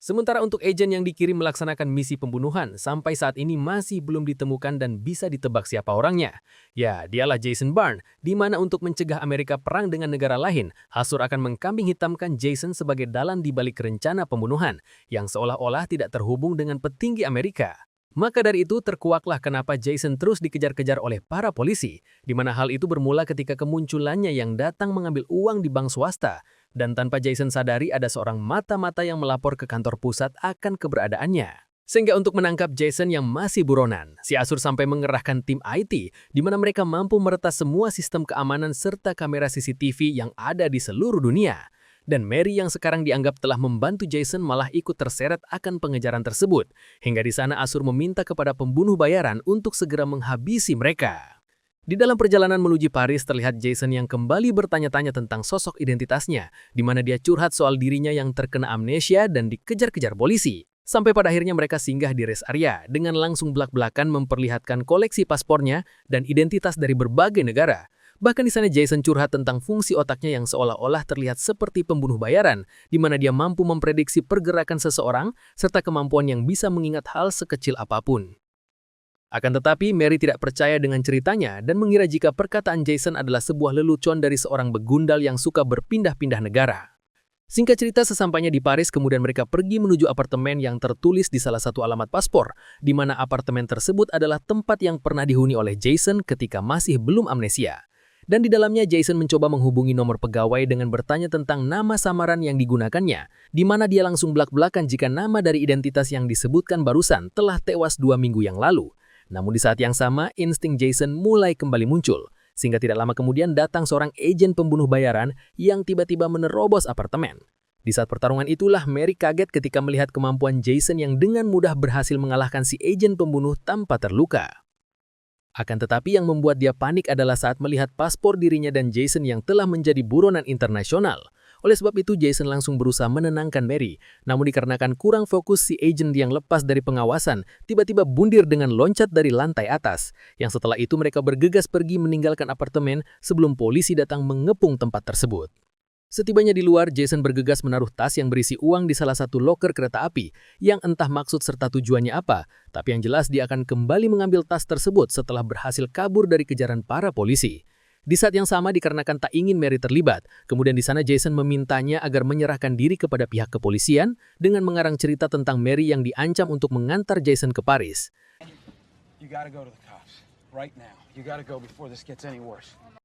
Sementara untuk agen yang dikirim melaksanakan misi pembunuhan, sampai saat ini masih belum ditemukan dan bisa ditebak siapa orangnya. Ya, dialah Jason Bourne, di mana untuk mencegah Amerika perang dengan negara lain, Hasur akan mengkambing hitamkan Jason sebagai dalang di balik rencana pembunuhan, yang seolah-olah tidak terhubung dengan petinggi Amerika. Maka dari itu terkuaklah kenapa Jason terus dikejar-kejar oleh para polisi, di mana hal itu bermula ketika kemunculannya yang datang mengambil uang di bank swasta, dan tanpa Jason sadari ada seorang mata-mata yang melapor ke kantor pusat akan keberadaannya. Sehingga untuk menangkap Jason yang masih buronan, si Asur sampai mengerahkan tim IT, di mana mereka mampu meretas semua sistem keamanan serta kamera CCTV yang ada di seluruh dunia. Dan Mary yang sekarang dianggap telah membantu Jason malah ikut terseret akan pengejaran tersebut. Hingga di sana Asur meminta kepada pembunuh bayaran untuk segera menghabisi mereka. Di dalam perjalanan menuju Paris terlihat Jason yang kembali bertanya-tanya tentang sosok identitasnya, di mana dia curhat soal dirinya yang terkena amnesia dan dikejar-kejar polisi. Sampai pada akhirnya mereka singgah di rest area dengan langsung belak-belakan memperlihatkan koleksi paspornya dan identitas dari berbagai negara. Bahkan di sana Jason curhat tentang fungsi otaknya yang seolah-olah terlihat seperti pembunuh bayaran, di mana dia mampu memprediksi pergerakan seseorang serta kemampuan yang bisa mengingat hal sekecil apapun. Akan tetapi, Mary tidak percaya dengan ceritanya dan mengira jika perkataan Jason adalah sebuah lelucon dari seorang begundal yang suka berpindah-pindah negara. Singkat cerita, sesampainya di Paris, kemudian mereka pergi menuju apartemen yang tertulis di salah satu alamat paspor, di mana apartemen tersebut adalah tempat yang pernah dihuni oleh Jason ketika masih belum amnesia. Dan di dalamnya Jason mencoba menghubungi nomor pegawai dengan bertanya tentang nama samaran yang digunakannya, di mana dia langsung belak-belakan jika nama dari identitas yang disebutkan barusan telah tewas 2 minggu yang lalu. Namun di saat yang sama, insting Jason mulai kembali muncul, sehingga tidak lama kemudian datang seorang agen pembunuh bayaran yang tiba-tiba menerobos apartemen. Di saat pertarungan itulah Mary kaget ketika melihat kemampuan Jason yang dengan mudah berhasil mengalahkan si agen pembunuh tanpa terluka. Akan tetapi yang membuat dia panik adalah saat melihat paspor dirinya dan Jason yang telah menjadi buronan internasional. Oleh sebab itu Jason langsung berusaha menenangkan Mary. Namun dikarenakan kurang fokus si agent yang lepas dari pengawasan, tiba-tiba bundir dengan loncat dari lantai atas. Yang setelah itu mereka bergegas pergi meninggalkan apartemen sebelum polisi datang mengepung tempat tersebut. Setibanya di luar, Jason bergegas menaruh tas yang berisi uang di salah satu loker kereta api, yang entah maksud serta tujuannya apa, tapi yang jelas dia akan kembali mengambil tas tersebut setelah berhasil kabur dari kejaran para polisi. Di saat yang sama dikarenakan tak ingin Mary terlibat, kemudian di sana Jason memintanya agar menyerahkan diri kepada pihak kepolisian dengan mengarang cerita tentang Mary yang diancam untuk mengantar Jason ke Paris. You gotta go to the cops right now. You gotta go before this gets any worse.